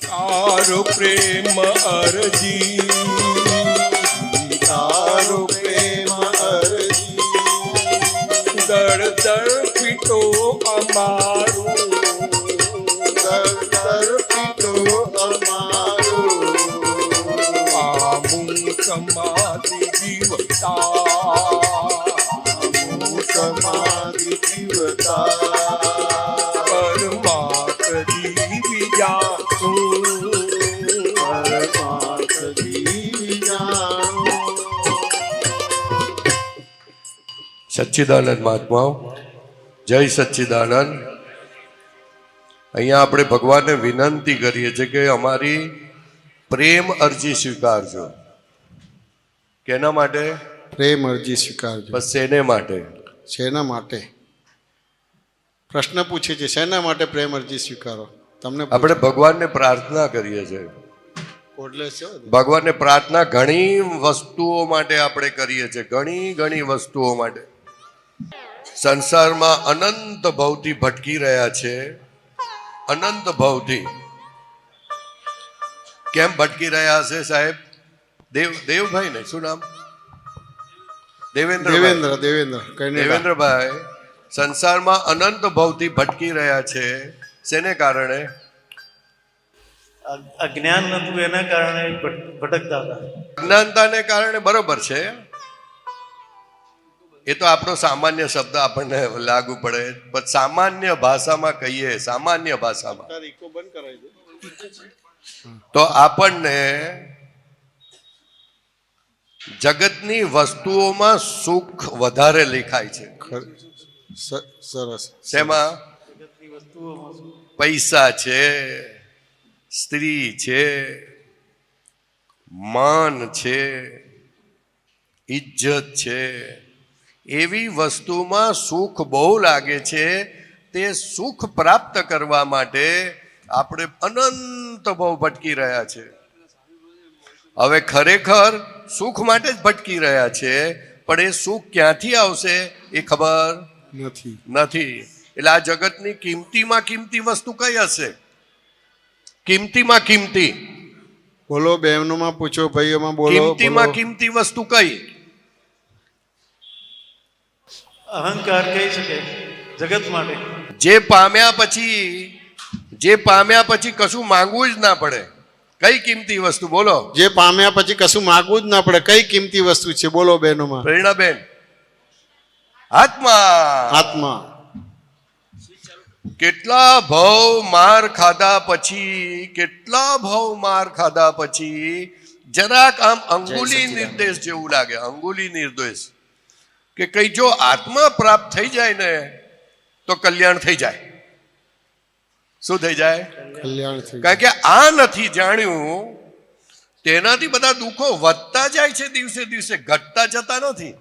તારો પ્રેમ અરજી, તારો પ્રેમ અરજી, દળ દળ પીટો અમારું, દળ પીટો અમારો, આમું સમાધિ જીવતા, સમાધિ જીવતા, પરમાત જીવી જાશું, પરમાર્થ જીવી જાણો. સચ્ચિદાનંદ મહાત્માઓ, જય સચ્ચિદાનંદ. અહીંયા આપણે ભગવાનને વિનંતી કરીએ છીએ કે અમારી પ્રેમ અરજી સ્વીકારજો. કેના માટે? પ્રેમ અરજી સ્વીકારજો. બસ એને માટે. શેના માટે? પ્રશ્ન પૂછે છે, શેના માટે પ્રેમ અરજી સ્વીકારો? તમને આપણે ભગવાનને પ્રાર્થના કરીએ છીએ. કોડલેસ છો? ભગવાનને પ્રાર્થના ઘણી વસ્તુઓ માટે આપણે કરીએ છીએ, ઘણી વસ્તુઓ માટે. સંસારમાં અનંત ભવથી ભટકી રહ્યા છે, અનંત ભવથી. કેમ ભટકી રહ્યા હશે સાહેબ? દેવભાઈ ને શું નામ? દેવેન્દ્રભાઈ. સંસારમાં અનંત ભવથી ભટકી રહ્યા છે. શેને કારણે? અજ્ઞાન નતું એના કારણે ભટકતા હતા. અજ્ઞાનતાને કારણે. બરોબર છે. એ તો આપણો સામાન્ય શબ્દ આપણને લાગુ પડે, પણ સામાન્ય ભાષામાં કહીએ, સામાન્ય ભાષામાં તો આપણને જગતની વસ્તુઓમાં સુખ વધારે લેખાય છે. સરસ. શેમાં? પૈસા છે, સ્ત્રી છે, માન છે, ઇજ્જત છે, એવી વસ્તુમાં સુખ બહુ લાગે છે. તે સુખ પ્રાપ્ત કરવા માટે આપણે અનંત બહુ ભટકી રહ્યા છે. હવે ખરેખર સુખ માટે જ ભટકી રહ્યા છે, પણ એ સુખ ક્યાંથી આવશે એ ખબર નથી. એટલે આ જગતની કિંમતીમાં કિંમતી વસ્તુ કઈ હશે? કિંમતીમાં કિંમતી બોલો, બહેનોમાં પૂછો, ભાઈઓમાં બોલો. કિંમતીમાં કિંમતી વસ્તુ કઈ? અહંકાર કહી શકે જગત માટે. જે પામ્યા પછી કશું માંગવું જ ના પડે. કઈ કિંમતી વસ્તુ બોલો? જે પામ્યા પછી કશું માગવું જ ના પડે. કઈ કિંમતી વસ્તુ છે બોલો બહેનોમાં? પ્રેરણાબેન, આત્મા. કેટલા ભાવ માર ખાધા પછી જરાક આમ અંગુલી નિર્દેશ જેવું લાગે. અંગુલી નિર્દેશ કે કઈ જો આત્મા પ્રાપ્ત થઈ જાય ને તો કલ્યાણ થઈ જાય. શું થઈ જાય? કલ્યાણ થઈ. કારણ કે આ નથી જાણ્યું, તેનાથી બધા દુઃખો વધતા જાય છે, દિવસે દિવસે ઘટતા જતા નથી.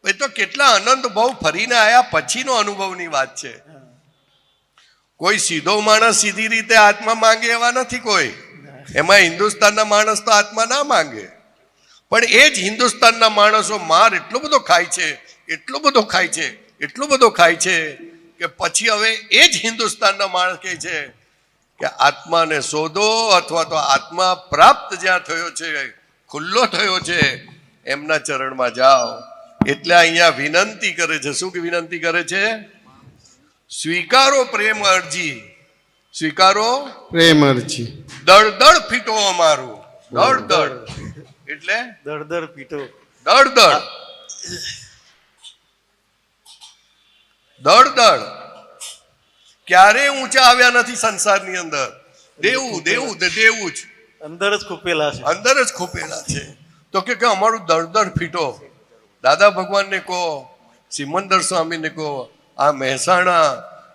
એ તો કેટલા આનંદ ભાવ ફરીને આયા પછીનો અનુભવની વાત છે. કોઈ સીધો માણસ સીધી રીતે આત્મા માંગે એવા નથી કોઈ. એમાં હિન્દુસ્તાનના માણસ તો આત્મા ના માંગે, પણ એ જ હિન્દુસ્તાનના માણસો માર એટલો બધો ખાય છે કે પછી હવે એ જ હિન્દુસ્તાનના માણસ કહે છે કે આત્માને શોધો, અથવા તો આત્મા પ્રાપ્ત જ્યાં થયો છે, ખુલ્લો થયો છે, એમના ચરણમાં જાઓ. એટલે અહીંયા વિનંતી કરે છે. શું વિનંતી કરે છે? સ્વીકારો પ્રેમ અરજી, સ્વીકારો પ્રેમ અરજી. દળ પીટો અમારું. દળ એટલે દળ પીટો. દળ ક્યારે ઊંચા આવ્યા નથી સંસારની અંદર. દેવું જ અંદર જ ખૂપેલા છે. તો કે અમારું દળ ફીટો. દાદા ભગવાનને કહો, સિમંદર સ્વામીને કહો, આ મહેસાણા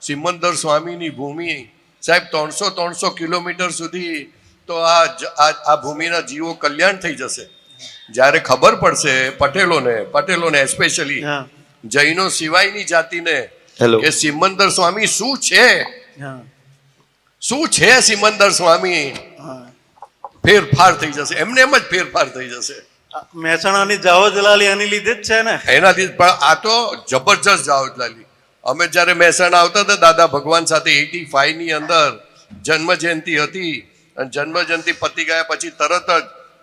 સિમંદર સ્વામીની ભૂમિ સાહેબ 300 કિલોમીટર સુધી તો આ ભૂમિના જીવો કલ્યાણ થઈ જશે. જ્યારે ખબર પડશે પટેલોને એસ્પેશિયલી જૈનો સિવાયની જાતિને કે સિમંદર સ્વામી શું છે સિમંદર સ્વામી, ફેરફાર થઈ જશે. એમને એમ જ ફેરફાર થઈ જશે. મહેસાણાની જાવજલાલી આની લીધે જ છે ને. એનાથી પણ આ તો જબરજસ્ત જાવજલાલી. અમે જયારે મહેસાણા આવતા હતા દાદા ભગવાન સાથે 85 ની અંદર, જન્મ જયંતિ હતી અને જન્મ જયંતિ પતી ગયા પછી તરત જ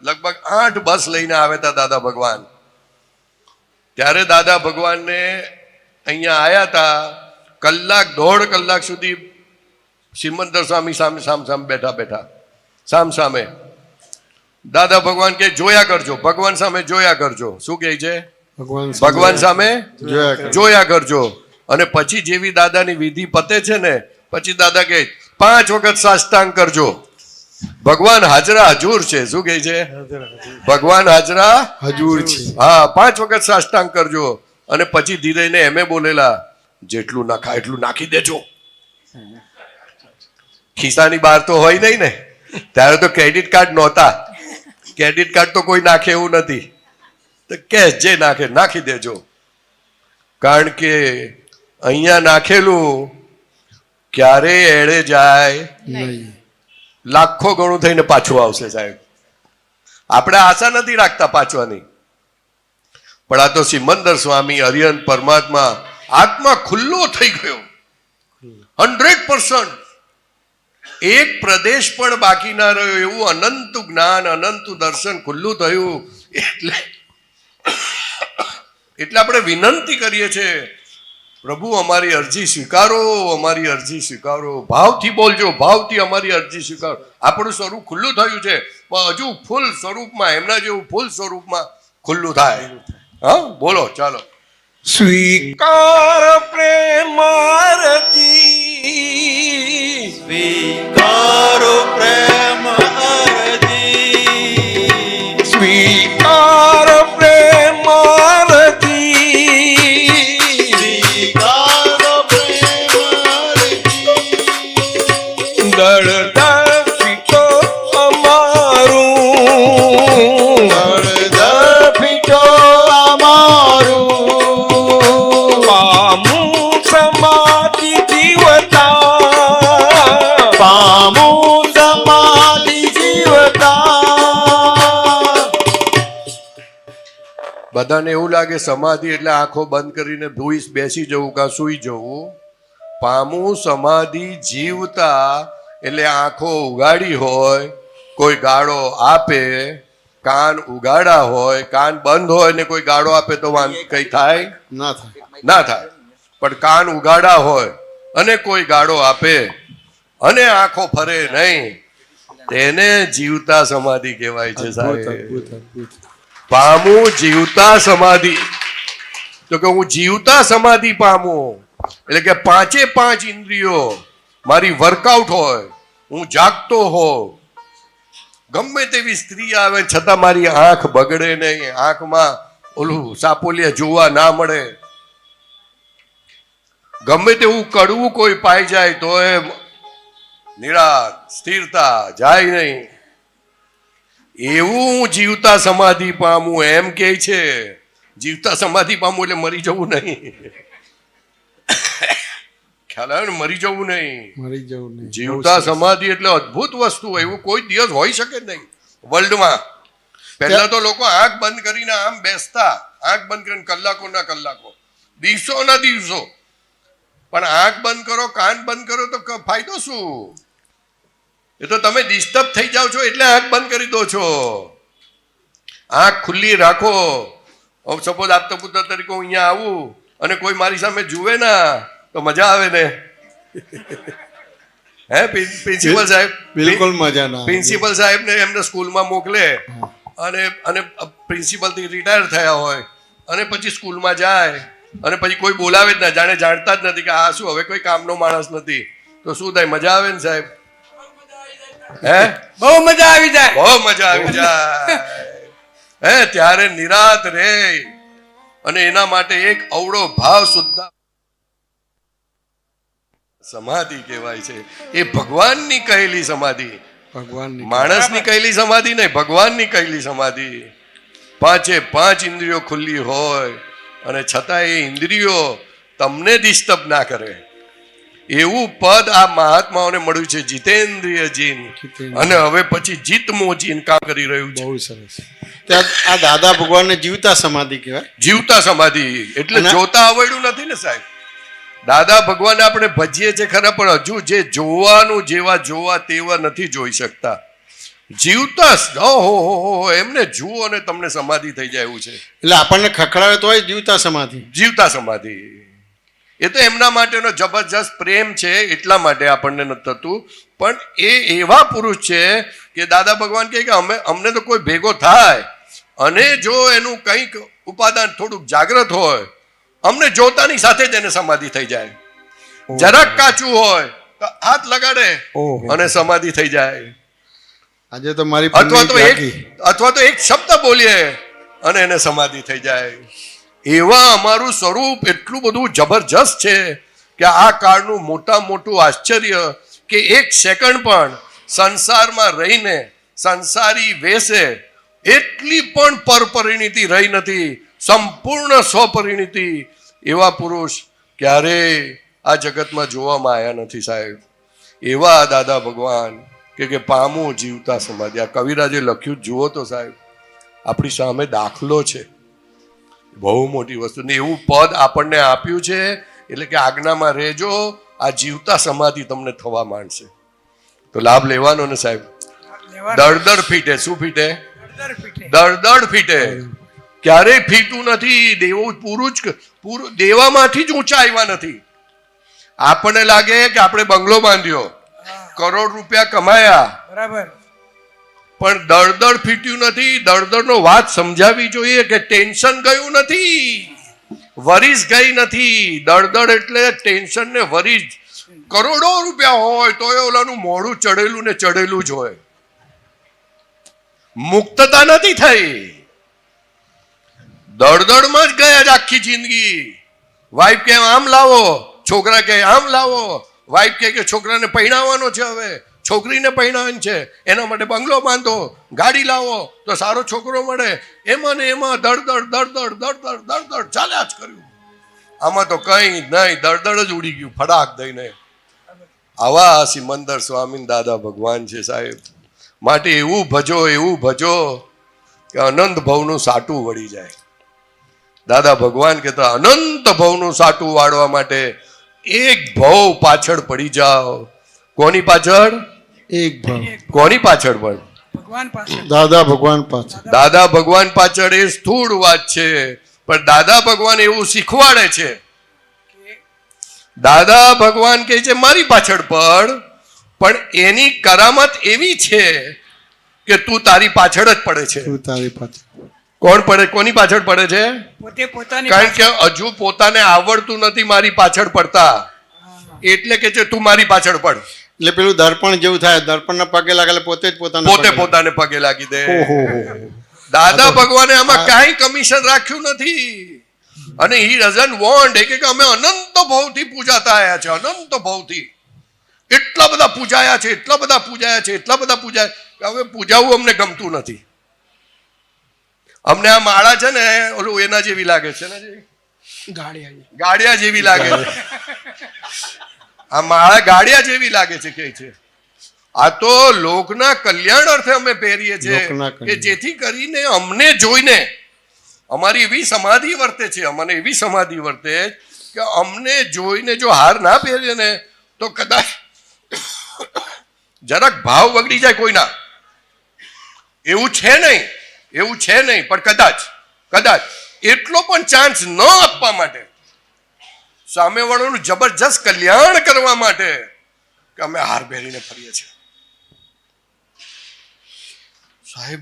લગભગ 8 બસ લઈને આવ્યા હતા દાદા ભગવાન. ત્યારે દાદા ભગવાનને અહીંયા આવ્યા હતા, કલાક 1.5 કલાક સુધી સિમંદર સ્વામી સામે સામ બેઠા સામે. દાદા ભગવાન કે જોયા કરજો, ભગવાન સામે જોયા કરજો. શું કહે છે? ભગવાન સામે જોયા કરજો. અને પછી જેવી દાદાની વિધિ પતે છે ને પછી દાદા કહે 5 વખત સાષ્ટાંગ કરજો. ભગવાન હાજરા હજુર છે. શું કહે છે? ભગવાન હાજરા હજુર છે. હા, 5 વખત સાષ્ટાંગ કરજો. અને પછી ધીરેને એમે બોલેલા જેટલું નખાય એટલું નાખી દેજો. ખિસ્સાની બહાર તો હોય નહીં ને, ત્યારે તો ક્રેડિટ કાર્ડ નહોતા. ક્રેડિટ કાર્ડ તો કોઈ નાખે એવું નથી, તો કેશ જે નાખે નાખી દેજો. કારણ કે અહીંયા નાખેલું ક્યારેય એળે જાય નહીં. લાખો ગણું થઈને પાછું આવશે સાહેબ. આપણે આશા નથી રાખતા પાછવાની, પણ આ તો સિમંદર સ્વામી હરિહન પરમાત્મા આત્મા ખુલ્લો થઈ ગયો 100%. એક પ્રદેશ પણ બાકી ના રહ્યો. એવું અનંત જ્ઞાન, અનંત દર્શન ખુલ્લું થયું. એટલે આપણે વિનંતી કરીએ છીએ, પ્રભુ અમારી અરજી સ્વીકારો, અમારી અરજી સ્વીકારો. ભાવથી બોલજો, ભાવથી અમારી અરજી સ્વીકારો. આપણું સ્વરૂપ ખુલ્લું થયું છે, પણ હજુ ફૂલ સ્વરૂપમાં, એમના જેવું ફૂલ સ્વરૂપમાં ખુલ્લું થાય. હા, બોલો, ચાલો. સ્વીકાર પ્રેમારતી, સ્વીકારો પ્રેમ અરજી, સ્વીકાર પ્રેમારતી, સ્વીકારો પ્રેમ અરજી, દળ પીટો અમારું, પીઠો અમારું, પામું સમાધિ જીવતા, પામું સમાધિ જીવતા. બધાને એવું લાગે સમાધિ એટલે આંખો બંધ કરીને બેસી જવું કાં સૂઈ જવું. પામું સમાધિ જીવતા એટલે આંખો ઉગાડી હોય, કોઈ ગાળો આપે, કાન ઉગાડા હોય, કાન બંધ હોય ને કોઈ ગાળો આપે તો કઈ થાય? ના થાય. ના થાય. પણ કાન ઉગાડા હોય અને કોઈ ગાળો આપે અને આંખો ફરે નહીં, તેને જીવતા સમાધિ કહેવાય છે સાહેબ. અદ્ભુત. પામું જીવતા સમાધિ. તો કે હું જીવતા સમાધિ પામું એટલે કે 5 ઇન્દ્રિયો મારી વર્કઆઉટ હોય, હું જાગતો હોઉં, ગમે તેવી સ્ત્રી આવે છતાં મારી આંખ બગડે નહીં, આંખમાં ઓલું સાપોલિયા જોવા ના મળે, ગમે તેવું કડવું કોઈ પાઈ જાય તો એ નિરાત સ્થિરતા જાય નહીં. એવું હું જીવતા સમાધિ પામું એમ કે છે. જીવતા સમાધિ પામું એટલે મરી જવું નહીં. ખ્યાલ આવે ને? મરી જવું નહીં, મરી જવું નહીં. જીવતા સમાધિ એટલે અદ્ભુત વસ્તુ. એવું કોઈ દિવસ હોઈ શકે નહીં વર્લ્ડમાં. પહેલા તો લોકો આંખ બંધ કરીને આમ બેસતા, આંખ બંધ કરીને કલાકોના કલાકો, દિવસોના દિવસો. પણ આંખ બંધ કરો, કાન બંધ કરો તો ફાયદો શું? એ તો તમે ડિસ્ટર્બ થઈ જાઓ છો એટલે આંખ બંધ કરી દો છો. આંખ ખુલ્લી રાખો. સપોઝ આપતા પુત્ર તરીકે હું અહીંયા આવું અને કોઈ મારી સામે જુએ ના તો મજા આવે ને? હે પ્રિન્સિપલ સાહેબ? બિલકુલ મજા ના. પ્રિન્સિપલ સાહેબ ને એમને સ્કૂલમાં મોકલે અને પ્રિન્સિપલ થી રિટાયર થયા હોય અને પછી સ્કૂલમાં જાય અને પછી કોઈ બોલાવે જ ના, જાણે જાણતા જ નથી કે આ શું હવે કોઈ કામનો માણસ નથી, તો શું થાય? મજા આવે ને સાહેબ? હે, બહુ મજા આવી જાય. બહુ મજા આવી જાય. હે, ત્યારે નિરાત રે. અને એના માટે એક અવળો ભાવ સુદ્ધા સમાધિ કહેવાય છે. એ ભગવાનની કહેલી સમાધિ, ભગવાનની. માણસની કહેલી સમાધિ નહીં, ભગવાનની કહેલી સમાધિ. 5 ઇન્દ્રિયો ખુલ્લી હોય અને છતાં એ ઇન્દ્રિયો તમને ડિસ્ટર્બ ના કરે એવું પદ આ મહાત્માઓને મળ્યું છે, જીતેન્દ્રિય જીન. અને હવે પછી જીતમો જીન કામ કરી રહ્યું છે. બહુ સરસ. ત્યાં આ દાદા ભગવાનને જીવતા સમાધિ કહેવાય. જીવતા સમાધિ એટલે અને- જોતા આવડ્યું નથી ને સાહેબ. દાદા ભગવાન આપણે ભજીએ છે ખરા, પણ હજુ જે જોવાનું જેવા જોવા તેવા નથી જોઈ શકતા. જીવતા ઓહો એમને જુઓ અને તમને સમાધિ થઈ જાય એવું છે. એટલે આપણને ખખડાવે તોય જીવતા સમાધિ. જીવતા સમાધિ એ તો એમના માટેનો જબરજસ્ત પ્રેમ છે, એટલા માટે આપણને નથી થતું. પણ એ એવા પુરુષ છે કે દાદા ભગવાન કહે કે અમને તો કોઈ ભેગો થાય અને જો એનું કંઈક ઉપાદાન થોડુંક જાગ્રત હોય, અમને જોતાની સાથે જ એને સમાધિ થઈ જાય. જરાક કાચું હોય તો હાથ લગાડે અને સમાધિ થઈ જાય. આજે તો મારી અથવા તો એક શબ્દ બોલીએ અને એને સમાધિ થઈ જાય. એવા અમારું સ્વરૂપ એટલું બધું જબરજસ્ત છે કે આ કાળનું મોટું આશ્ચર્ય કે એક સેકન્ડ પણ સંસારમાં રહીને સંસારી વેશે એટલી પણ પરપરિણીતિ રહી નથી, સંપૂર્ણ સ્વપરિણીતિ. એવા પુરુષ ક્યારેય આ જગતમાં જોવામાં આવ્યા નથી સાહેબ. એવા દાદા ભગવાન કે પામું જીવતા સમાધિ. આ કવિરાજે લખ્યું જુઓ તો સાહેબ, આપણી સામે દાખલો છે, બહુ મોટી વસ્તુ. ને એવું પદ આપણને આપ્યું છે એટલે કે આજ્ઞામાં રહેજો, આ જીવતા સમાધિ તમને થવા માંડશે. તો લાભ લેવાનો ને સાહેબ. દળદળ ફીટે. શું ફીટે? દળદળ ફીટે. ક્યારેય ફીટું નથી. દેવો પૂરું દેવામાંથી જ ઊંચા આવ્યા નથી. આપણને લાગે કે આપણે બંગલો બાંધ્યો, કરોડ રૂપિયા કમાયા, બરાબર, પણ દળદળ ફીટ્યું નથી. દળદળનો વાત સમજાવવી જોઈએ કે ટેન્શન ગયું નથી, વરીસ ગઈ નથી. દળદળ એટલે ટેન્શન ને વરીસ. કરોડો રૂપિયા હોય તો ઓલાનું મોઢું ચડેલું ને ચડેલું જ હોય. મુક્તતા નથી થઈ. દળદળમાં જ ગયા જ આખી જિંદગી. વાઈફ કે આમ લાવો, છોકરા કે આમ લાવો. વાઈફ કે છોકરાને પરણાવવાનો છે, હવે છોકરીને પરણાવવાની છે, એના માટે બંગલો બાંધો, ગાડી લાવો તો સારો છોકરો મળે. એમાં ને એમાં દળદળ ચાલ્યા જ કર્યું. આમાં તો કઈ નહીં, દળદળ જ ઉડી ગયું ફડાક દઈને. આવા સિમંદર સ્વામી દાદા ભગવાન છે સાહેબ. માટે એવું ભજો કે અનંત ભવનું સાટું વળી જાય. દાદા ભગવાન કહેતા અનંત ભવનું સાટું વાળવા માટે એક ભવ પાછળ પડી જાઓ. કોની પાછળ? એક ભાવ. કોની પાછળ? પણ ભગવાન પાસે, દાદા ભગવાન પાછળ. દાદા ભગવાન પાછળ. એ સ્થૂળ વાત છે, પણ દાદા ભગવાન એવું શીખવાડે છે. દાદા ભગવાન કહે છે મારી પાછળ પડ, પણ એની કરામત એવી છે કે તું તારી પાછળ જ પડે છે. તું તારી પાછળ. કોણ પડે? કોની પાછળ પડે છે? પોતે પોતાની કારણ કે હજુ પોતાને આવડતું નથી મારી પાછળ પડતા, એટલે કે છે તું મારી પાછળ પડ. એટલે પેલું દર્પણ જેવું થાય, દર્પણના પગે લાગે પોતે જ પોતાને પગે લાગી દે. દાદા ભગવાને આમાં કાંઈ કમિશન રાખ્યું નથી. અને હી ડઝન્ટ વોન્ટ કે અમે અનંત ભાવથી પૂજાતા આવ્યા છે, અનંત ભાવથી. એટલા બધા પૂજાયા છે, હવે પૂજાવું અમને ગમતું નથી. અમને આ માળા છે ને ઓલું એના જેવી લાગે છે ને, ગાડિયા જેવી લાગે છે. આ માળા ગાડિયા જેવી લાગે છે કે છે. આ તો લોકના કલ્યાણ અર્થે અમે પહેરીએ છીએ કે જેથી કરીને અમને જોઈને અમારી એવી સમાધિ વર્તે છે, અમને એવી સમાધિ વર્તે કે અમને જોઈને જો હાર ના પહેરીએ ને તો કદાચ જરાક ભાવ બગડી જાય કોઈના. એવું છે નહીં, પણ કદાચ એટલો પણ ચાન્સ ન આપવા માટે, સામેવાળાનું જબરજસ્ત કલ્યાણ કરવા માટે કે અમે હાર પહેરીને ફરીએ છીએ. સાહેબ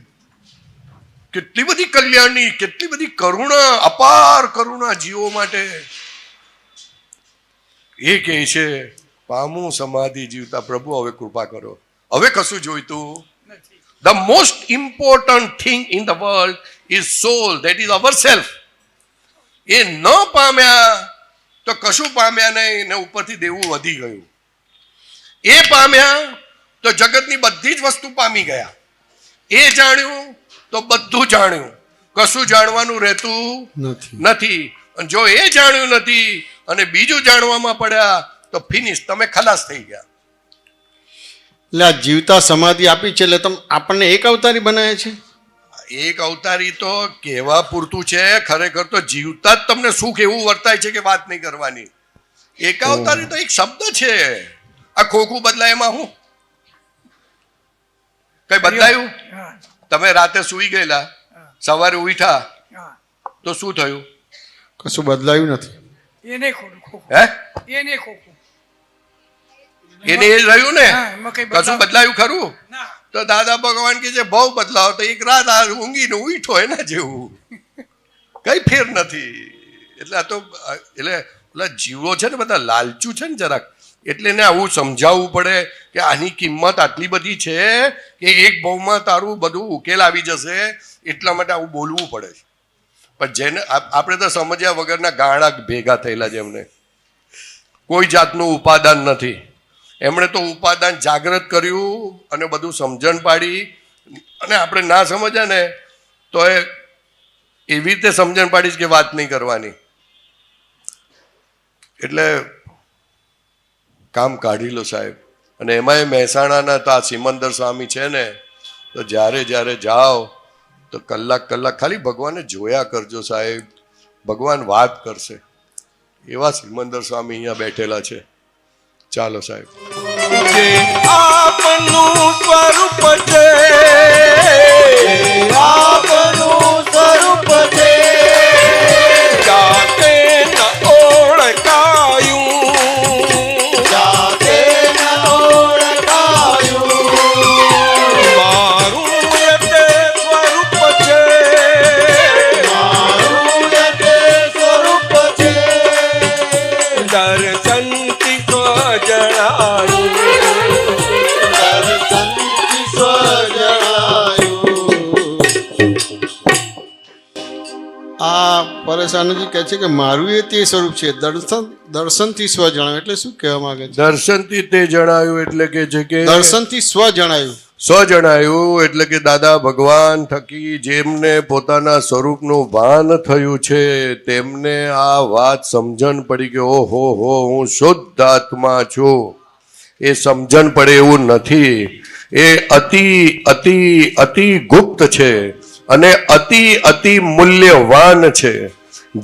કેટલી બધી કલ્યાણની, કેટલી બધી કરુણા, અપાર કરુણા જીવો માટે. એ કહે છે પામું સમાધિ જીવતા. પ્રભુ હવે કૃપા કરો, હવે કશું જોઈતું. The most important thing in the world is soul, that is ourself. એ ન પામ્યા તો કશું પામ્યા નહીં, ને ઉપરથી દેવું વધી ગયું. એ પામ્યા તો જગતની બધી જ વસ્તુ પામી ગયા. એ જાણ્યું તો બધું જાણ્યું, કશું જાણવાનું રહેતું નથી. જો એ જાણ્યું નથી અને બીજું જાણવામાં પડ્યા તો ફિનિશ, તમે ખલાસ થઈ ગયા. એટલે આ જીવતા સમાધિ આપી છે એટલે તમે આપણને એક અવતારી બનાવ્યા છે. એક અવતારી તો કહેવા પૂરતું છે, ખરેખર તો જીવતા જ તમને સુખ એવું વર્તાય છે કે વાત નહીં કરવાની. એકાવતારી તો એક શબ્દ છે. આ ખોખું બદલાય એમાં હું કઈ બદલાયું? હા, તમે રાતે સૂઈ ગયેલા, સવારે ઉઠ્યા હા. તો શું થયું? કશું બદલાયું નથી. એને ખોટું ખોખું. હે? એને ખોખું. એને એ રહ્યું ને, હા, એમાં કઈ કશું બદલાયું ખરું? ના. તો દાદા ભગવાન કે છે બહુ બદલાવ તો એક રાત આ ઊંઘીને ઉઠો એના જેવું, કઈ ફેર નથી. એટલે આ તો એટલે પેલા જીવો છે ને બધા લાલચુ છે ને જરાક, એટલે એને આવું સમજાવવું પડે કે આની કિંમત આટલી બધી છે કે એક બહુમાં તારું બધું ઉકેલ આવી જશે, એટલા માટે આવું બોલવું પડે છે. પણ જેને આપણે તો સમજ્યા વગરના ગાળા ભેગા થયેલા છે, એમને કોઈ જાતનું ઉપાદાન નથી. એમણે તો ઉપાદાન જાગૃત કર્યું અને બધું સમજણ પાડી, અને આપણે ના સમજ્યા ને તો એવી રીતે સમજણ પાડીશ કે વાત નહીં કરવાની. એટલે કામ કાઢી લો સાહેબ. અને એમાંય મહેસાણાના તો આ સિમંદર સ્વામી છે ને, તો જ્યારે જ્યારે જાઓ તો કલાક ખાલી ભગવાનને જોયા કરજો સાહેબ, ભગવાન વાત કરશે. એવા સિમંદર સ્વામી અહીંયા બેઠેલા છે. ચાલો સાહેબ. જે આપનું સ્વરૂપ છે, આપનું સ્વરૂપ છે, જાતે ન ઓળખાયું, જાતે ન ઓળખાયું. મારું તે સ્વરૂપ છે, મારું તે સ્વરૂપ છે, દર્શનથી જણાયું. દર્શનથી સ્વજણાયું. આ પરેશાનજી કહે છે કે મારું એ તે સ્વરૂપ છે, દર્શનથી સ્વ જણાવ્યું. એટલે શું કહેવા માંગે છે? દર્શનથી તે જણાયું એટલે કે છે કે દર્શનથી સ્વ જણાયું. જણાયું એટલે કે દાદા ભગવાન થકી જેમને પોતાના સ્વરૂપનું ભાન થયું છે તેમને આ વાત સમજણ પડી કે ઓહો હો હું શુદ્ધ આત્મા છું. એ સમજણ પડે એવું નથી. એ અતિ અતિ અતિ ગુપ્ત છે અને અતિ મૂલ્યવાન છે.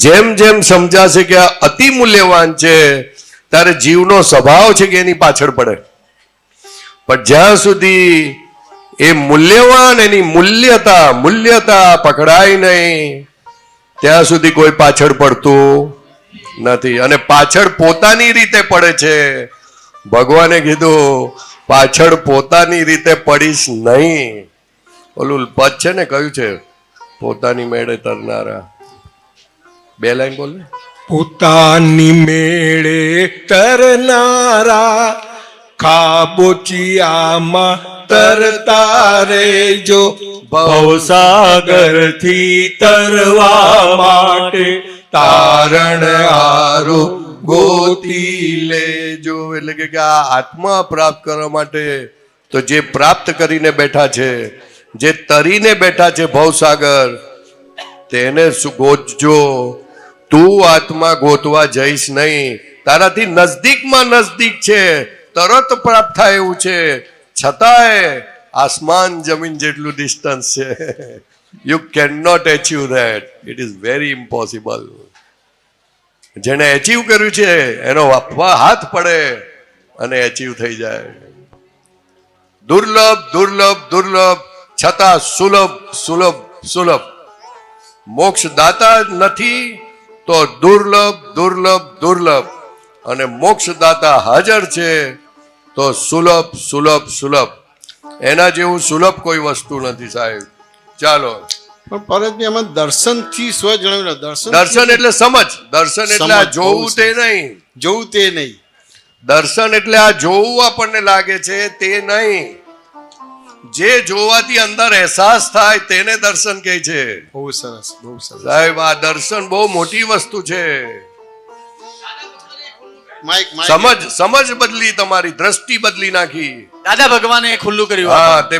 જેમ જેમ સમજાશે કે આ અતિ મૂલ્યવાન છે ત્યારે જીવનો સ્વભાવ છે કે એની પાછળ પડે. પણ જ્યાં સુધી એ મૂલ્યવાન એની મૂલ્યતા પકડાય નહીં ત્યાં સુધી કોઈ પાછળ પડતું નથી. અને પાછળ પોતાની રીતે પડે છે. ભગવાને કીધું પાછળ પોતાની રીતે પડીશ નહીં. ઓલું પદ છે ને, કયું છે? પોતાની મેળે તરનારા. 2 લાઈન બોલ ને. પોતાની મેળે તરનારા ખાબોચિયામાં તરતા રેજો, ભવસાગરથી તરવા માટે તારણ હારું ગોતી લેજો. એટલે કે આ આત્મા પ્રાપ્ત કરવા માટે તો જે પ્રાપ્ત કરીને બેઠા છે, જે તરીને બેઠા છે ભવસાગર, તેને ગોતજો. તું આત્મા ગોતવા જઈશ નહીં. તારાથી નજદીકમાં નજદીક છે, તરત પ્રાપ્ત થાય એવું છે, છતાંય આસમાન જમીન જેટલું ડિસ્ટન્સ છે. You can not achieve that. It is very impossible. જેને એચીવ કર્યું છે એનો હાથ પડે અને એચીવ થઈ જાય. દુર્લભ છતાં સુલભ. મોક્ષ દાતા નથી તો દુર્લભ, અને મોક્ષ દાતા હાજર છે તો સુલભ. એના જેવું સુલભ કોઈ વસ્તુ નથી સાહેબ. ચાલો. પણ પરેશભાઈ આમાં દર્શનથી સ્વ જણાવ્યું. દર્શન એટલે સમજ. દર્શન એટલે આ જોવું તે નહીં. જોવું તે નહીં. દર્શન એટલે આ જોવું આપણને લાગે છે તે નહીં. જે જોવાથી અંદર અહેસાસ થાય તેને દર્શન કહે છે. બહુ સરસ, બહુ સરસ. સાહેબ આ દર્શન બહુ મોટી વસ્તુ છે. માઇક સમજ બદલી, તમારી દ્રષ્ટિ બદલી નાખી. દાદા ભગવાને ખુલ્લું કર્યું. હા, તે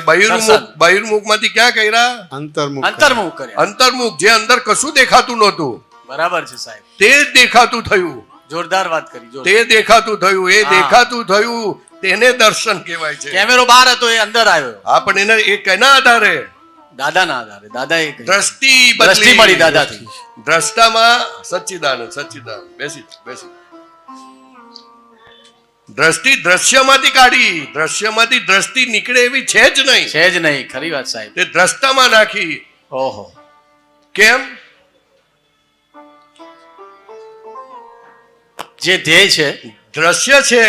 બહિર્મુખ માંથી ક્યાં કર્યા? અંતર્મુખ કર્યા. અંતર્મુખ. જે અંદર કશું દેખાતું નહોતું બરાબર છે સાહેબ. તે જ દેખાતું થયું. જોરદાર વાત કરી. તે દેખાતું થયું. એ દેખાતું થયું તેને દર્શન કહેવાય છે. કેમેરો બહાર હતો એ અંદર આવ્યો. હા, પણ એને એ કેના આધારે? દાદાના આધારે. દાદાએ કહ્યું. દ્રષ્ટિ મળી દાદાથી. દ્રષ્ટામાં સચ્ચિદાનંદ. બેસી દ્રષ્ટિ દ્રશ્યમાંથી કાઢી, દ્રશ્યમાંથી દ્રષ્ટિ નીકળે એવી છે જ નહીં. છે જ નહીં. ખરી વાત સાહેબ. તે દ્રષ્ટામાં નાખી. ઓહો. કેમ? જે ધ્યેય છે, દ્રશ્ય છે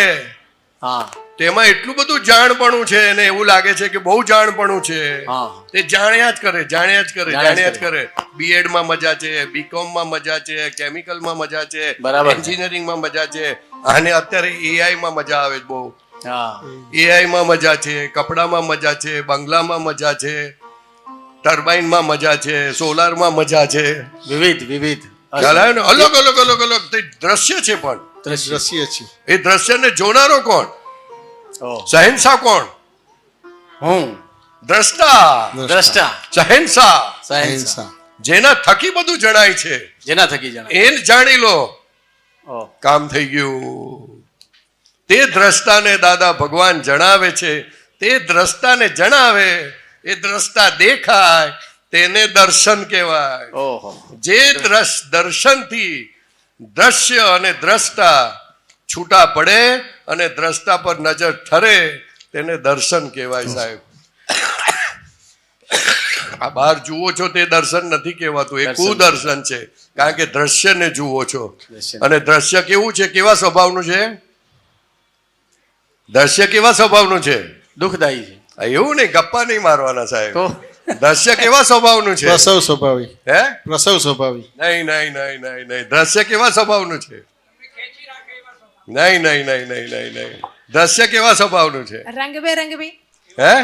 હા તેમાં એટલું બધું જાણપણું છે અને એવું લાગે છે કે બહુ જાણપણું છે. હા. તે જાણ્યા જ કરે, જાણ્યા જ કરે, જાણ્યા જ જાણ્યા જ કરે. બીએડ માં મજા છે, બીકોમ માં મજા છે, કેમિકલ માં મજા છે, બરાબર છે. એન્જિનિયરિંગ માં મજા છે, અને અત્યારે એઆઈ માં મજા આવે છે બહુ. હા એઆઈ માં મજા છે, કપડામાં મજા છે, બંગલામાં મજા છે, ટર્બાઇન માં મજા છે, સોલાર માં મજા છે. વિવિધ વિવિધ ખ્યાલ આવ્યો ને? અલગ અલગ અલગ અલગ તે દ્રશ્ય છે. પણ દ્રશ્ય. દ્રશ્ય છે. એ દ્રશ્યને જોનારો કોણ? ઓહ. શહેનશાહ કોણ? હું દ્રષ્ટા. દ્રષ્ટા. શહેનશાહ સહેનશાહ. અહિંસા. જેના થકી બધું જણાય છે જેના થકી જણાય. એને જાણી લો, ઓહ. કામ થઈ ગયું. તે દ્રષ્ટાને દાદા ભગવાન જણાવે છે. તે દ્રષ્ટાને જણાવે, એ દ્રષ્ટા દેખાય તેને દર્શન કહેવાય. ઓહો. જે દર્શનથી દ્રશ્ય અને દ્રષ્ટા છૂટા પડે અને દ્રષ્ટા પર નજર ઠરે તેને દર્શન કહેવાય સાહેબ. આ બહાર જુઓ છો તે દર્શન નથી કહેવાતું, એ દર્શન. કુદર્શન છે. કારણ કે દ્રશ્યને જુઓ છો. દ્રશ્ય. અને દ્રશ્ય કેવું છે? કેવા સ્વભાવનું છે? દ્રશ્ય કેવા સ્વભાવનું છે? દુઃખદાયી છે. આ એવું નહીં, ગપ્પા નહીં મારવાના સાહેબ. તો દ્રશ્ય કેવા સ્વભાવનું છે? પ્રસવ સ્વભાવી. હે? પ્રસવ સ્વભાવી. નહીં નહીં નહીં નહીં નહીં. દ્રશ્ય કેવા સ્વભાવનું છે? નહીં નહીં નહીં નહીં નહીં નહીં. દ્રશ્ય કેવા સ્વભાવનું છે? રંગબેરંગી. હે?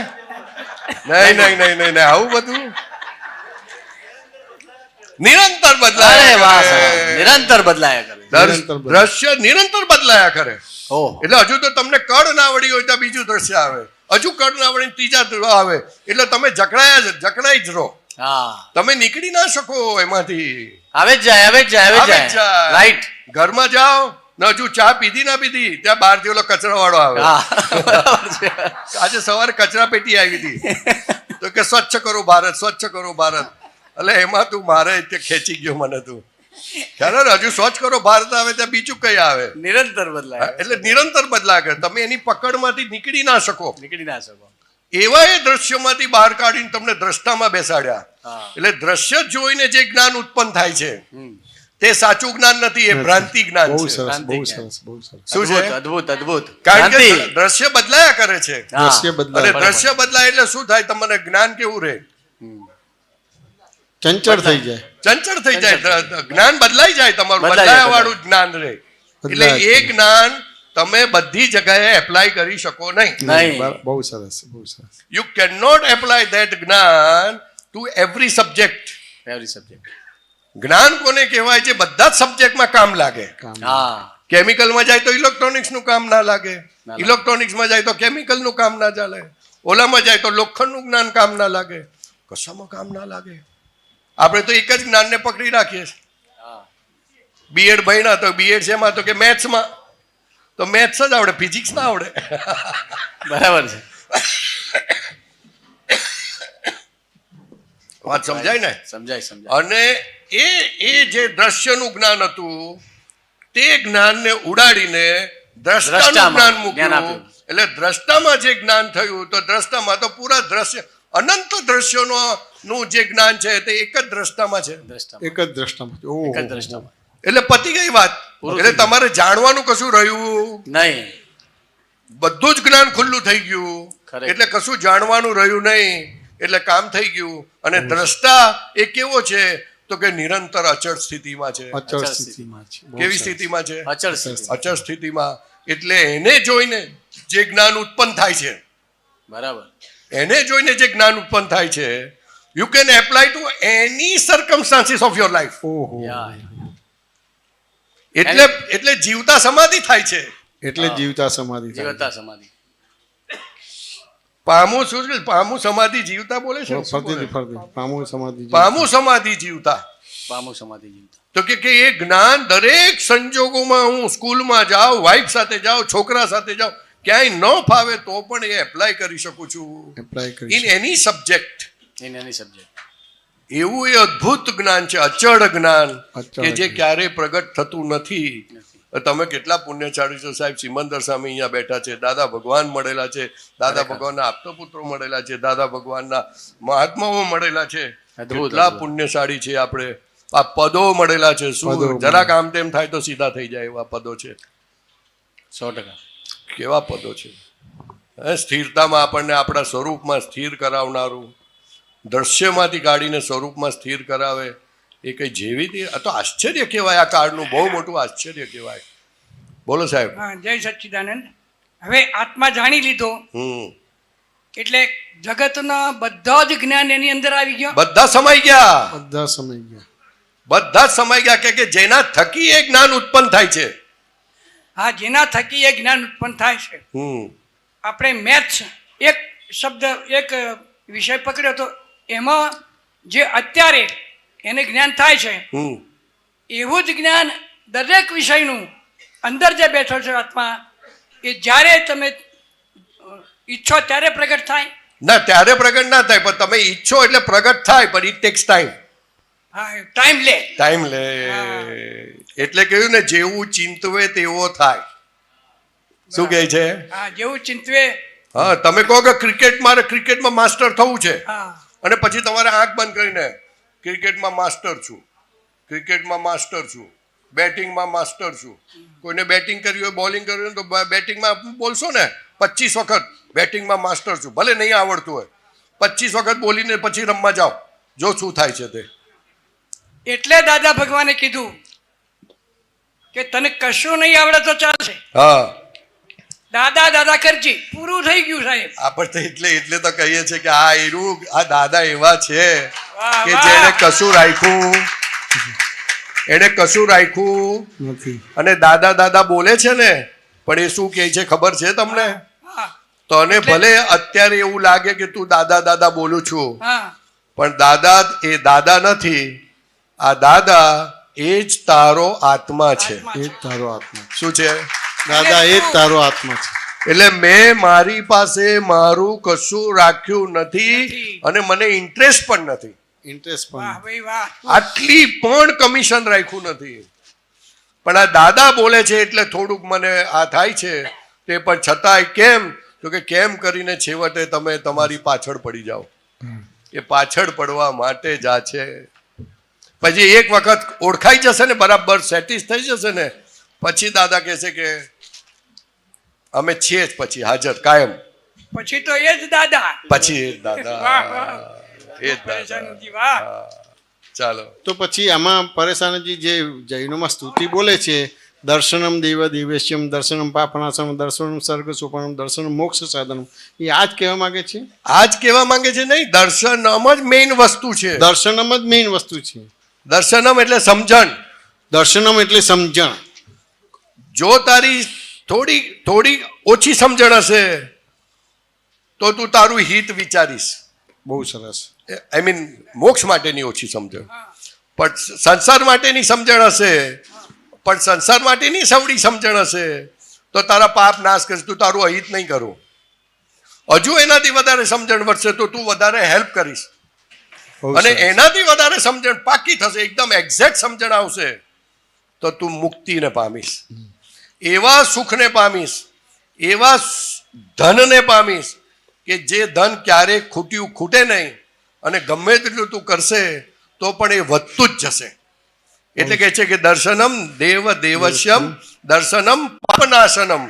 નહીં નહીં નહીં નહીં નહીં. આવું બધું નિરંતર બદલાય. અરે વાહ સાહેબ. નિરંતર બદલાયા કરે. નિરંતર બદલાય. દ્રશ્ય નિરંતર બદલાયા કરે. ઓહ. એટલે હજુ તો તમને કળ ના વળી હોય તો બીજું દ્રશ્ય આવે, હજુ કળ ના વળી ત્રીજા આવે. એટલે તમે જકડાઈ જ રહો. હા. તમે નીકળી ના શકો એમાંથી. આવે જ જાય, આવે જ જાય, આવે જ આવે જ જાય. જાય. રાઈટ. ઘરમાં જાઓ ને હજુ ચા પીધી ના પીધી ત્યાં બહારથી ઓલો કચરા વાળો આવે. હા બરાબર છે. આજે સવારે કચરા પેટી આવી હતી તો કે સ્વચ્છ કરો ભારત, સ્વચ્છ કરો ભારત. એટલે એમાં તું મારે તે ખેંચી ગયો મને. તું ખ્યાલ આવે? હજુ સ્વચ્છ કરો ભારત આવે ત્યાં બીજું કઈ આવે. નિરંતર બદલાય. એટલે નિરંતર બદલા કરે. તમે એની પકડમાંથી નીકળી ના શકો. નીકળી ના શકો. એવા એ દ્રશ્યોમાંથી બહાર કાઢીને તમને દ્રષ્ટામાં બેસાડ્યા. હા. એટલે દ્રશ્ય જોઈને જે જ્ઞાન ઉત્પન્ન થાય છે હમ. તે સાચું જ્ઞાન નથી, એ ભ્રાંતિ જ્ઞાન બહુ છે. સરસ, શાંતિ બહુ જ્ઞાન. સરસ, બહુ સરસ. શું છે? અદ્ભુત અદ્ભુત. કારણ કે શાંતિ. દ્રશ્ય બદલાયા કરે છે. હા. દ્રશ્ય બદલાય. અને દ્રશ્ય બદલાય એટલે શું થાય? તમને જ્ઞાન કેવું રહે? ચંચળ થઈ જાય. ચંચળ થઈ જાય. જ્ઞાન બદલાઈ જાય તમારું. બદલાય, બદલાયા વાળું જ્ઞાન રહે. એટલે બદલાય. એ જ્ઞાન તમે બધી જગ્યાએ એપ્લાય કરી શકો નહીં. નહીં. બહુ સરસ, બહુ સરસ. You can not apply that જ્ઞાન to every subject. Every subject. જ્ઞાન કોને કહેવાય છે? બધા જ સબ્જેક્ટમાં કામ લાગે. કામ. હા. કેમિકલમાં જાય તો ઇલેક્ટ્રોનિક્સ નું કામ ના લાગે, લાગે. ઇલેક્ટ્રોનિક્સમાં જાય તો કેમિકલ નું કામ ના ચાલે, ઓલામાં જાય તો લોખંડનું જ્ઞાન કામ ના લાગે, કશામાં કામ ના લાગે. આપણે તો એક જ જ્ઞાનને પકડી રાખીએ છીએ. હા. બીએડ ભણ્યા તો બીએડ શેમાં? તો કે મેથ્સમાં. તો મેથ્સ જ આવડે, ફિઝિક્સ ના આવડે. બરાબર છે. વાત સમજાય ને? સમજાય સમજાય. અને એ જે દ્રશ્યનું જ્ઞાન હતું તે જ્ઞાનને ઉડાડીને દ્રષ્ટાનું દ્રષ્ટામાં જ્ઞાન જ્ઞાન મૂક્યું. આપ્યું. એટલે દ્રષ્ટામાં જે જ્ઞાન થયું તો દ્રષ્ટામાં તો પૂરા દ્રશ્ય અનંત દ્રશ્યોનો નું જે જ્ઞાન છે તે એક જ દ્રષ્ટામાં છે. દ્રષ્ટામાં. એક જ દ્રષ્ટામાં. ઓહો. એક જ દ્રષ્ટામાં. એટલે પતી ગઈ વાત. પૂરું એટલે થઈ ગયું. તમારે જાણવાનું કશું રહ્યું નહીં. બધું જ જ્ઞાન ખુલ્લું થઈ ગયું. ખરેખર. એટલે કશું જાણવાનું રહ્યું નહીં. એટલે કામ થઈ ગયું. અને દ્રષ્ટા એ કેવો છે? તો કે નિરંતર અચળ સ્થિતિમાં છે. અચળ અચળ સ્થિતિમાં છે. બહુ કેવી સરસ. સ્થિતિમાં છે? અચળ સ્થિતિ. અચળ સ્થિતિમાં. એટલે એને જોઈને જે જ્ઞાન ઉત્પન્ન થાય છે, બરાબર. એને જોઈને જે જ્ઞાન ઉત્પન્ન થાય છે, you can apply to any circumstances of your life. ઓહો. યા. એટલે જીવતા સમાધિ થાય છે. એટલે જીવતા સમાધિ થાય. જીવતા સમાધિ. પામું શું છે? પામું સમાધિ જીવતા બોલે છે ને? શું બોલે? ફરતી ફરતી પામું સમાધિ. પામું સમાધિ જીવતા. પામું સમાધિ જીવતા. તો કે એ જ્ઞાન દરેક સંજોગોમાં, હું સ્કૂલમાં જાઉં, વાઇફ સાથે જાઉં, છોકરા સાથે જાઉં, ક્યાંય ન ફાવે તો પણ એ એપ્લાય કરી શકું છું એપ્લાય કરી in any subject. In any subject. એવું એ અદ્ભુત જ્ઞાન છે, અચળ જ્ઞાન, અચળ કે જે જ્ઞાન. ક્યારેય પ્રગટ થતું નથી. તમે કેટલા પુણ્યશાળી છો સાહેબ. સિમંદર સ્વામી અહીંયા બેઠા છે, દાદા ભગવાન મળેલા છે, દાદા ભગવાનના આપતો પુત્રો મળેલા છે, દાદા ભગવાનના મહાત્માઓ મળેલા છે. અદ્ભુત, કેટલા અદ્ભુત. પુણ્યશાળી છે આપણે. આ પદો મળેલા છે. શું જરાક આમ તેમ થાય તો સીધા થઈ જાય એવા પદો છે. 100%. કેવા પદો છે. સ્થિરતામાં આપણને આપણા સ્વરૂપમાં સ્થિર કરાવનારું, દ્રશ્યમાંથી કાઢીને સ્વરૂપમાં સ્થિર કરાવે, એ કઈ જેવી આ તો આશ્ચર્ય કહેવાય. આ કાળનું બહુ મોટું આશ્ચર્ય કહેવાય. બોલો સાહેબ. હા, જય સચ્ચિદાનંદ. હવે આત્મા જાણી લીધો એટલે જગતના બધા જ જ્ઞાન એની અંદર આવી ગયા. બધા સમાઈ ગયા. બધા સમય ગયા. બધા જ સમાઈ ગયા કે જેના થકી એ જ્ઞાન ઉત્પન્ન થાય છે. હા, જેના થકી એ જ્ઞાન ઉત્પન્ન થાય છે. આપણે મેથ્સ એક શબ્દ એક વિષય પકડ્યો તો એમાં જે અત્યારે એને જ્ઞાન થાય છે એવું જ જ્ઞાન દરેક વિષયનું અંદર જે બેઠો છે આત્મા, એ જ્યારે તમે ઈચ્છો ત્યારે પ્રગટ થાય. ના, ત્યારે પ્રગટ ના થાય, પણ તમે ઈચ્છો એટલે પ્રગટ થાય, પણ ઇટ ટેક્સ ટાઈમ. હા, ટાઈમ લે. ટાઈમ લે. એટલે કહ્યું ને, જેવું ચિંતવે તેવો થાય. શું કહે છે? હા, જેવું ચિંતવે. હા, તમે કહો કે ક્રિકેટમાં માસ્ટર થવું છે, હા, અને પછી તમારે આંખ બંધ કરીને ક્રિકેટમાં માસ્ટર છું, ક્રિકેટમાં માસ્ટર છું, બેટિંગમાં માસ્ટર છું. કોઈને બેટિંગ કર્યું હોય, બોલિંગ કર્યું હોય તો બેટિંગમાં બોલશો ને 25 વખત બેટિંગમાં માસ્ટર છું, ભલે નહીં આવડતું હોય, 25 વખત બોલીને પછી રમવા જાઓ, જો શું થાય છે તે. એટલે દાદા ભગવાને કીધું કે તને કશું નહીં આવડે તો ચાલશે, હા, દાદા દાદા કરજી. પૂરું થઈ ગયું સાહેબ. આપણે એટલે તો કહીએ છીએ કે આ દાદા એવા છે વાહ, કે વાહ. જેને કશું રાખ્યું, એને કશું રાખ્યું નથી. અને દાદા દાદા બોલે છે ને, પણ એ શું કહે છે ખબર છે તમને? હા, તને ભલે અત્યારે એવું લાગે કે તું દાદા દાદા બોલું છું, હા, પણ દાદા એ દાદા નથી. આ દાદા એ જ તારો આત્મા છે. એ જ તારો આત્મા છે. શું છે? દાદા એ જ તારો આત્મા છે. એટલે મેં મારી પાસે મારું કશું રાખ્યું નથી, અને મને ઇન્ટરેસ્ટ પણ નથી. ઇન્ટરેસ્ટ વાહ પણ ભાઈ વાહ. આટલી પણ કમિશન રાખ્યું નથી. પણ આ દાદા બોલે છે એટલે થોડુંક મને આ થાય છે. તે પણ છતાંય કેમ? તો કે કેમ કરીને છેવટે તમે તમારી પાછળ પડી જાઓ. એ પાછળ પડવા માટે જ આ છે. પછી એક વખત ઓળખાઈ જશે ને, બરાબર સેટિસ થઈ જશે ને, પછી દાદા કહેશે કે અમે છીએ જ પછી હાજર કાયમ. પછી તો એ જ દાદા. પછી એ જ દાદા, એ જ દાદા. પરેશાનજી, વાહ. હા, ચાલો. તો પછી આમાં પરેશાનજી જે જૈનોમાં સ્તુતિ બોલે છે, દર્શનમ દેવ દિવેશ્યમ, દર્શનમ પાપનાશમ, દર્શનમ સર્ગ સોપાનમ, દર્શનમ મોક્ષ સાધનમ, એ આ જ કહેવા માંગે છે. આ જ કહેવા માંગે છે. નહીં, દર્શનમ જ મેઇન વસ્તુ છે. દર્શનમ જ મેઇન વસ્તુ છે. દર્શનમ એટલે સમજણ. દર્શનમ એટલે સમજણ. જો તારી થોડી ઓછી સમજણ હશે તો તું તારું હિત વિચારીશ. બહુ સરસ. આઈ મીન મોક્ષ માટેની ઓછી સમજણ. પણ સંસાર માટેની સમજણ હશે, પણ સંસાર માટેની સવડી સમજણ હશે તો તારા પાપ નાશ કરશે, તું તારું અહિત નહીં કરું. હજુ એનાથી વધારે સમજણ વધશે તો તું વધારે હેલ્પ કરીશ, બહુ અને સરસ. એનાથી વધારે સમજણ પાકી થશે, એકદમ એક્ઝેક્ટ સમજણ આવશે તો તું મુક્તિને પામીશ, એવા સુખને પામીશ, એવા ધનને પામીશ કે જે ધન ક્યારેય ખૂટે નહીં, અને ગમે તેટલું તું કરશે તો પણ એ વધતું જ જશે. એટલે કહે છે કે દર્શનમ દેવ દેવશ્યમ, દર્શનમ પાપનાશનમ.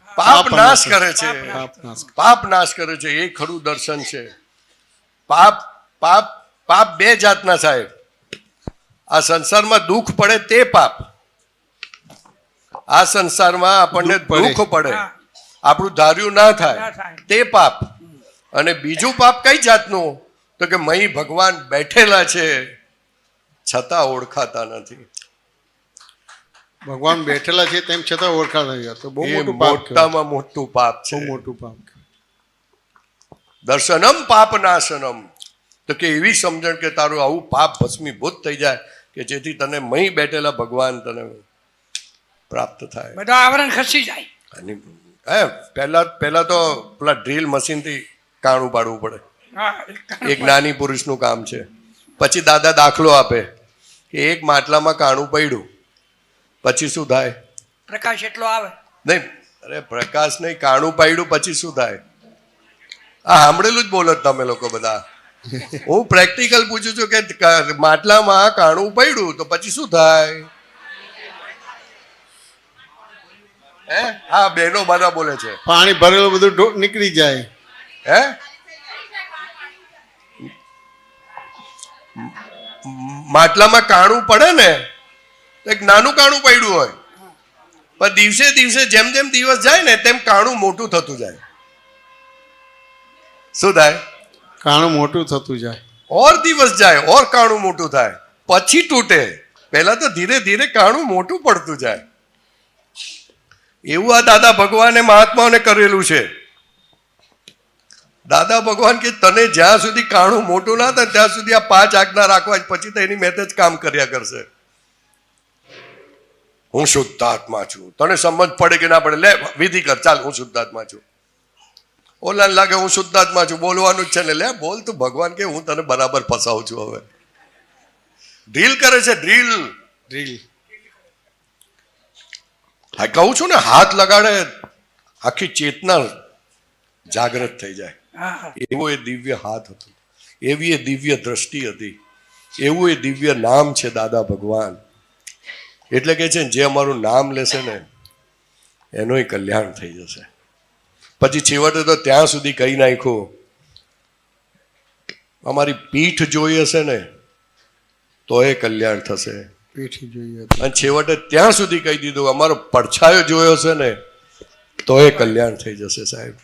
પાપ નાશ કરે છે, પાપનાશ. પાપ નાશ કરે છે, એ ખરું દર્શન છે. પાપ પાપ પાપ બે જાતના સાહેબ. આ સંસારમાં દુઃખ પડે તે પાપ. આ સંસારમાં આપણને દુઃખ પડે. દુઃખ પડે, હા. આપણું ધાર્યું ના ના થાય થાય. તે પાપ. અને બીજું પાપ કઈ જાતનું? તો કે મહી ભગવાન બેઠેલા છે છતાં ઓળખાતા નથી. ભગવાન બેઠેલા છે તેમ છતાં ઓળખાતા નથી. તો બહુ એ મોટું પાપ કહેવાય. મોટામાં મોટું પાપ છે. બહુ મોટું પાપ કહેવાય. દર્શનમ પાપનાશનમ. તો કે એવી સમજણ કે તારું આવું પાપ ભસ્મીભૂત થઈ જાય કે જેથી તને મહી બેઠેલા ભગવાન તને પ્રાપ્ત થાય. બધા આવરણ ખસી જાય. અને પહેલા તો પેલા ડ્રીલ મશીનથી કાણું પાડવું પડે. હા, એક જ્ઞાની પુરુષનું કામ છે. પછી દાદા દાખલો આપે કે એક માટલામાં કાણું પડ્યું પછી શું થાય? પ્રકાશ એટલો આવે. નહીં, અરે પ્રકાશ નહીં, કાણું પાડ્યું પછી શું થાય? આ સાંભળેલું જ બોલો છો તમે લોકો બધા. હું પ્રેક્ટિકલ પૂછું છું કે માટલામાં કાણું પડ્યું તો પછી શું થાય? હે? હા, બહેનો બધા બોલે છે. પાણી ભરેલું બધું નીકળી જાય. હે? માટલામાં કાણું પડે ને તો એક નાનું કાણું પડ્યું હોય, પણ દિવસે દિવસે જેમ જેમ દિવસ જાય ને તેમ કાણું મોટું થતું જાય. શું થાય? કાણું મોટું થતું જાય. ઓર દિવસ જાય ઓર કાણું મોટું થાય, પછી તૂટે. પહેલા તો ધીરે ધીરે કાણું મોટું પડતું જાય. એવું આ દાદા ભગવાને મહાત્માઓને કરેલું છે. દાદા ભગવાન કે તને જ્યાં સુધી કાણું મોટું ના થાય ત્યાં સુધી આ 5 આજ્ઞા રાખવા જ, પછી તો એની મેં જ કામ કર્યા કરશે. હું શુદ્ધાત્મા છું, તને સમજ પડે કે ના પડે, લે વિધિ કર, ચાલ હું શુદ્ધાત્મા છું. ઓલાને લાગે હું શુદ્ધાત્મા છું, બોલવાનું જ છે ને, લે બોલ તું. ભગવાન કે હું તને બરાબર ફસાવું છું. હવે ડ્રીલ કરે છે, ડ્રીલ. હા, કહું છું ને, હાથ લગાડે આખી ચેતના જાગૃત થઈ જાય. એવો એ દિવ્ય હાથ હતો, એવી એ દિવ્ય દ્રષ્ટિ હતી, એવું એ દિવ્ય નામ છે દાદા ભગવાન. એટલે કે છે ને, જે અમારું નામ લેશે ને એનોય કલ્યાણ થઈ જશે. પછી છેવટે તો ત્યાં સુધી કહી નાખ્યું, અમારી પીઠ જોઈ હશે ને તો એ કલ્યાણ થશે. પીઠી જોઈએ. અને છેવટે ત્યાં સુધી કહી દીધું, અમારો પડછાયો જોયો છે ને તો એ કલ્યાણ થઈ જશે. સાહેબ,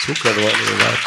શું કરવાનું એ વાત?